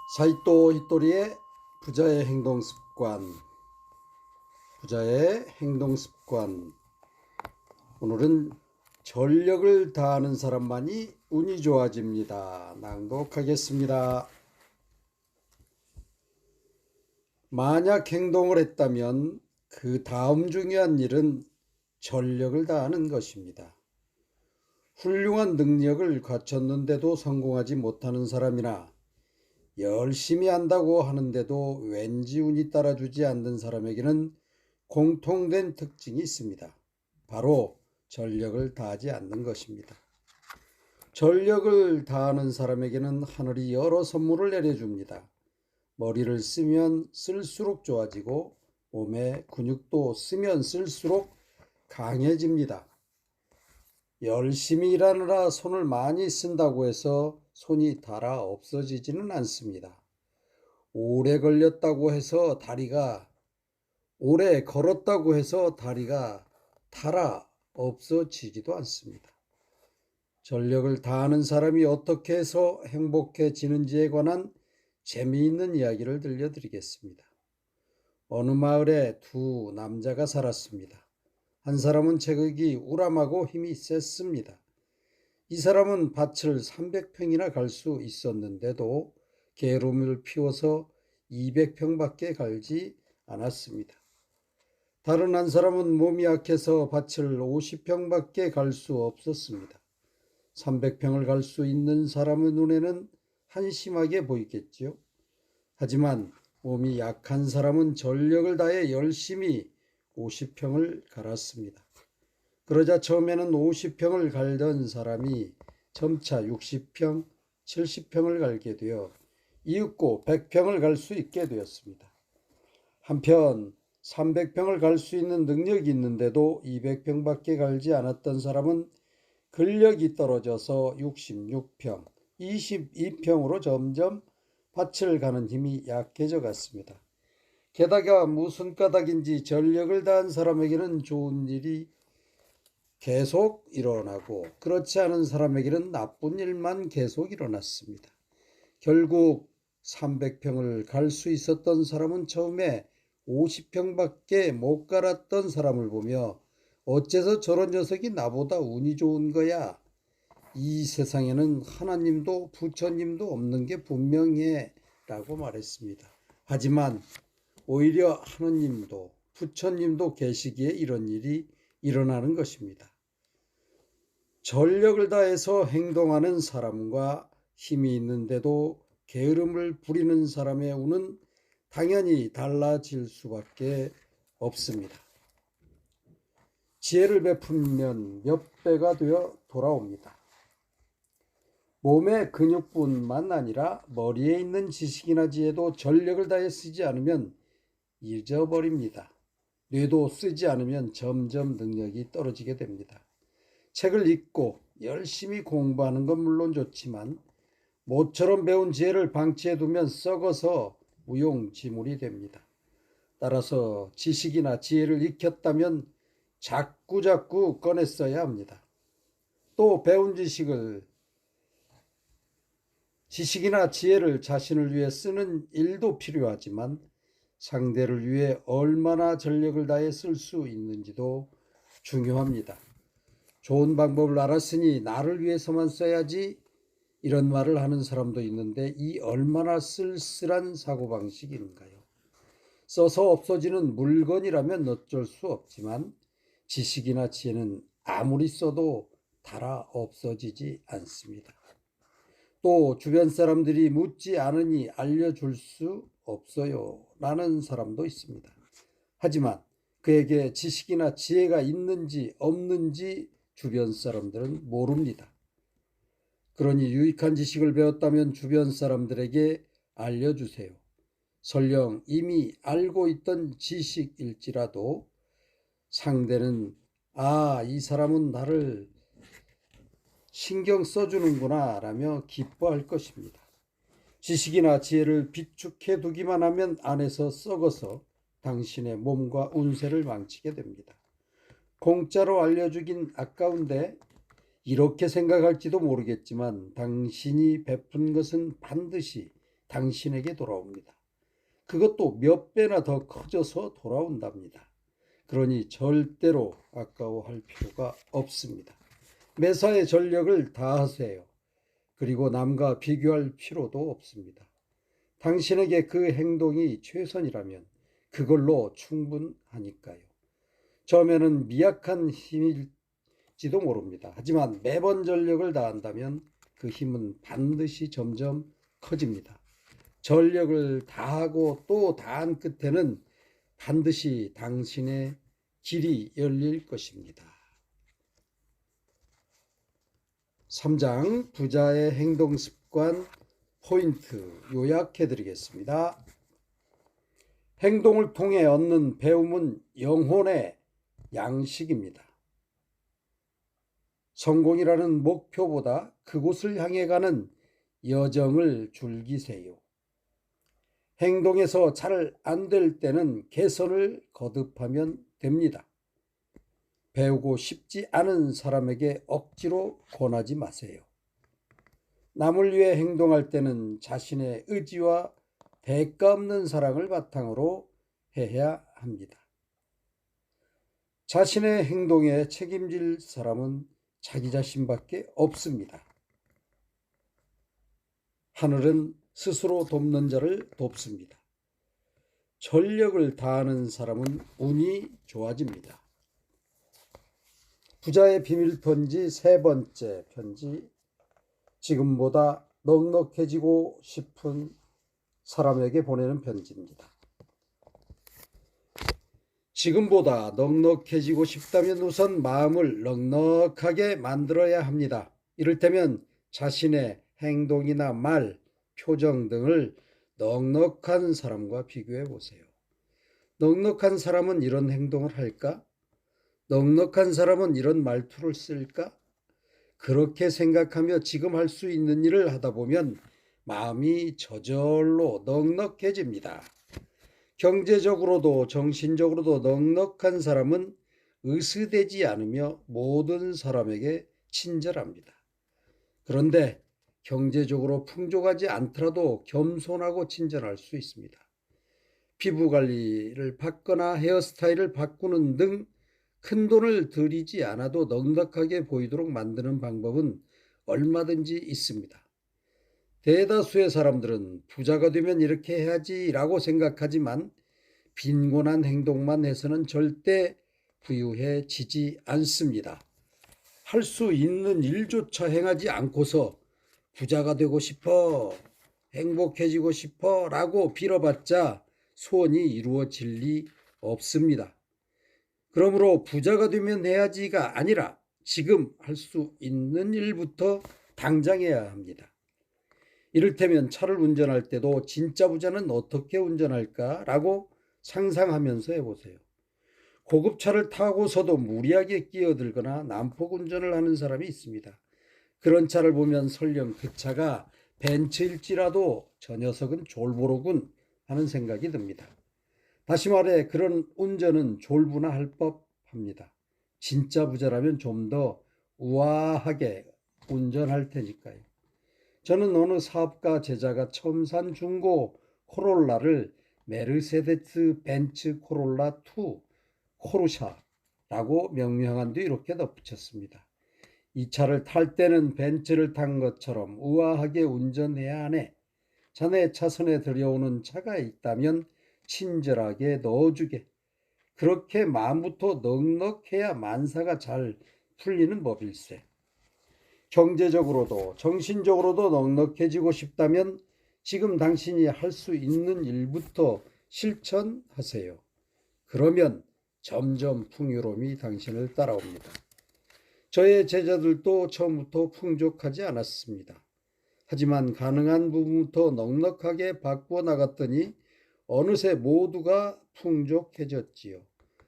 사이토 히토리의 부자의 행동 습관. 오늘은 전력을 다하는 사람만이 운이 좋아집니다. 낭독하겠습니다. 만약 행동을 했다면 그 다음 중요한 일은 전력을 다하는 것입니다. 훌륭한 능력을 갖췄는데도 성공하지 못하는 사람이나 열심히 한다고 하는데도 왠지 운이 따라주지 않는 사람에게는 공통된 특징이 있습니다. 바로 전력을 다하지 않는 것입니다. 전력을 다하는 사람에게는 하늘이 여러 선물을 내려줍니다. 머리를 쓰면 쓸수록 좋아지고 몸의 근육도 쓰면 쓸수록 강해집니다. 열심히 일하느라 손을 많이 쓴다고 해서 손이 닳아 없어지지는 않습니다. 오래 걸었다고 해서 다리가 닳아 없어지지도 않습니다. 전력을 다하는 사람이 어떻게 해서 행복해지는지에 관한 재미있는 이야기를 들려드리겠습니다. 어느 마을에 두 남자가 살았습니다. 한 사람은 체격이 우람하고 힘이 셌습니다. 이 사람은 밭을 300평이나 갈 수 있었는데도 게으름을 피워서 200평밖에 갈지 않았습니다. 다른 한 사람은 몸이 약해서 밭을 50평밖에 갈 수 없었습니다. 300평을 갈 수 있는 사람의 눈에는 한심하게 보이겠지요. 하지만 몸이 약한 사람은 전력을 다해 열심히 50평을 갈았습니다. 그러자 처음에는 50평을 갈던 사람이 점차 60평, 70평을 갈게 되어 이윽고 100평을 갈 수 있게 되었습니다. 한편 300평을 갈 수 있는 능력이 있는데도 200평밖에 갈지 않았던 사람은 근력이 떨어져서 66평, 22평으로 점점 밭을 가는 힘이 약해져 갔습니다. 게다가 무슨 까닭인지 전력을 다한 사람에게는 좋은 일이 계속 일어나고 그렇지 않은 사람에게는 나쁜 일만 계속 일어났습니다. 결국 300평을 갈 수 있었던 사람은 처음에 50평밖에 못 갈았던 사람을 보며 어째서 저런 녀석이 나보다 운이 좋은 거야? 이 세상에는 하나님도 부처님도 없는 게 분명해 라고 말했습니다. 하지만 오히려 하느님도 부처님도 계시기에 이런 일이 일어나는 것입니다. 전력을 다해서 행동하는 사람과 힘이 있는데도 게으름을 부리는 사람의 운은 당연히 달라질 수밖에 없습니다. 지혜를 베풀면 몇 배가 되어 돌아옵니다. 몸의 근육뿐만 아니라 머리에 있는 지식이나 지혜도 전력을 다해 쓰지 않으면 잊어버립니다. 뇌도 쓰지 않으면 점점 능력이 떨어지게 됩니다. 책을 읽고 열심히 공부하는 건 물론 좋지만 모처럼 배운 지혜를 방치해두면 썩어서 무용지물이 됩니다. 따라서 지식이나 지혜를 익혔다면 자꾸자꾸 꺼내 써야 합니다. 또 배운 지식이나 지혜를 자신을 위해 쓰는 일도 필요하지만 상대를 위해 얼마나 전력을 다해 쓸 수 있는지도 중요합니다. 좋은 방법을 알았으니 나를 위해서만 써야지 이런 말을 하는 사람도 있는데 이 얼마나 쓸쓸한 사고방식인가요? 써서 없어지는 물건이라면 어쩔 수 없지만 지식이나 지혜는 아무리 써도 닳아 없어지지 않습니다. 또 주변 사람들이 묻지 않으니 알려줄 수 없어요 라는 사람도 있습니다. 하지만 그에게 지식이나 지혜가 있는지 없는지 주변 사람들은 모릅니다. 그러니 유익한 지식을 배웠다면 주변 사람들에게 알려주세요. 설령 이미 알고 있던 지식일지라도 상대는 이 사람은 나를 신경 써주는구나 라며 기뻐할 것입니다. 지식이나 지혜를 비축해 두기만 하면 안에서 썩어서 당신의 몸과 운세를 망치게 됩니다. 공짜로 알려주긴 아까운데 이렇게 생각할지도 모르겠지만 당신이 베푼 것은 반드시 당신에게 돌아옵니다. 그것도 몇 배나 더 커져서 돌아온답니다. 그러니 절대로 아까워할 필요가 없습니다. 매사에 전력을 다하세요. 그리고 남과 비교할 필요도 없습니다. 당신에게 그 행동이 최선이라면 그걸로 충분하니까요. 처음에는 미약한 힘일지도 모릅니다. 하지만 매번 전력을 다한다면 그 힘은 반드시 점점 커집니다. 전력을 다하고 또 다한 끝에는 반드시 당신의 길이 열릴 것입니다. 3장 부자의 행동 습관 포인트 요약해 드리겠습니다. 행동을 통해 얻는 배움은 영혼의 양식입니다. 성공이라는 목표보다 그곳을 향해 가는 여정을 즐기세요. 행동에서 잘 안 될 때는 개선을 거듭하면 됩니다. 배우고 싶지 않은 사람에게 억지로 권하지 마세요. 남을 위해 행동할 때는 자신의 의지와 대가 없는 사랑을 바탕으로 해야 합니다. 자신의 행동에 책임질 사람은 자기 자신밖에 없습니다. 하늘은 스스로 돕는 자를 돕습니다. 전력을 다하는 사람은 운이 좋아집니다. 부자의 비밀 편지 세 번째 편지, 지금보다 넉넉해지고 싶은 사람에게 보내는 편지입니다. 지금보다 넉넉해지고 싶다면 우선 마음을 넉넉하게 만들어야 합니다. 이를테면 자신의 행동이나 말, 표정 등을 넉넉한 사람과 비교해 보세요. 넉넉한 사람은 이런 행동을 할까? 넉넉한 사람은 이런 말투를 쓸까? 그렇게 생각하며 지금 할 수 있는 일을 하다 보면 마음이 저절로 넉넉해집니다. 경제적으로도 정신적으로도 넉넉한 사람은 의스대지 않으며 모든 사람에게 친절합니다. 그런데 경제적으로 풍족하지 않더라도 겸손하고 친절할 수 있습니다. 피부 관리를 받거나 헤어스타일을 바꾸는 등 큰돈을 들이지 않아도 넉넉하게 보이도록 만드는 방법은 얼마든지 있습니다. 대다수의 사람들은 부자가 되면 이렇게 해야지라고 생각하지만 빈곤한 행동만 해서는 절대 부유해지지 않습니다. 할 수 있는 일조차 행하지 않고서 부자가 되고 싶어, 행복해지고 싶어 라고 빌어봤자 소원이 이루어질 리 없습니다. 그러므로 부자가 되면 해야지가 아니라 지금 할 수 있는 일부터 당장 해야 합니다. 이를테면 차를 운전할 때도 진짜 부자는 어떻게 운전할까라고 상상하면서 해보세요. 고급차를 타고서도 무리하게 끼어들거나 난폭 운전을 하는 사람이 있습니다. 그런 차를 보면 설령 그 차가 벤츠일지라도 저 녀석은 졸보로군 하는 생각이 듭니다. 다시 말해 그런 운전은 졸부나 할 법합니다. 진짜 부자라면 좀 더 우아하게 운전할 테니까요. 저는 어느 사업가 제자가 처음 산 중고 코롤라를 메르세데스 벤츠 코롤라 2 코르샤라고 명명한 뒤 이렇게 덧붙였습니다. 이 차를 탈 때는 벤츠를 탄 것처럼 우아하게 운전해야 하네. 자네 차선에 들여오는 차가 있다면 친절하게 넣어주게. 그렇게 마음부터 넉넉해야 만사가 잘 풀리는 법일세. 경제적으로도 정신적으로도 넉넉해지고 싶다면 지금 당신이 할 수 있는 일부터 실천하세요. 그러면 점점 풍요로움이 당신을 따라옵니다. 저의 제자들도 처음부터 풍족하지 않았습니다. 하지만 가능한 부분부터 넉넉하게 바꾸어 나갔더니 어느새 모두가 풍족해졌지요.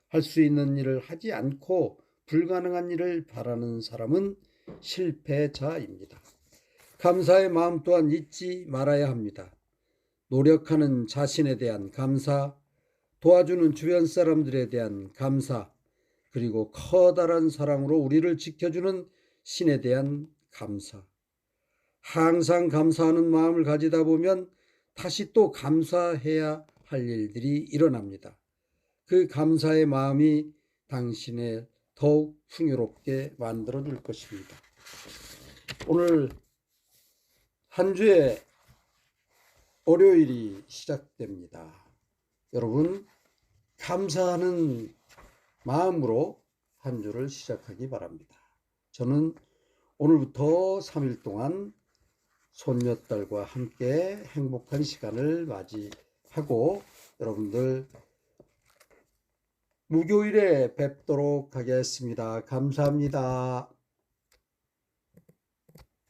할 수 있는 일을 하지 않고 불가능한 일을 바라는 사람은 실패자입니다. 감사의 마음 또한 잊지 말아야 합니다. 노력하는 자신에 대한 감사, 도와주는 주변 사람들에 대한 감사, 그리고 커다란 사랑으로 우리를 지켜주는 신에 대한 감사. 항상 감사하는 마음을 가지다 보면 다시 또 감사해야 할 일들이 일어납니다. 그 감사의 마음이 당신의 더욱 풍요롭게 만들어 줄 것입니다. 오늘 한 주의 월요일이 시작됩니다. 여러분, 감사하는 마음으로 한 주를 시작하기 바랍니다. 저는 오늘부터 3일 동안 손녀딸과 함께 행복한 시간을 맞이하고 여러분들 목요일에 뵙도록 하겠습니다. 감사합니다.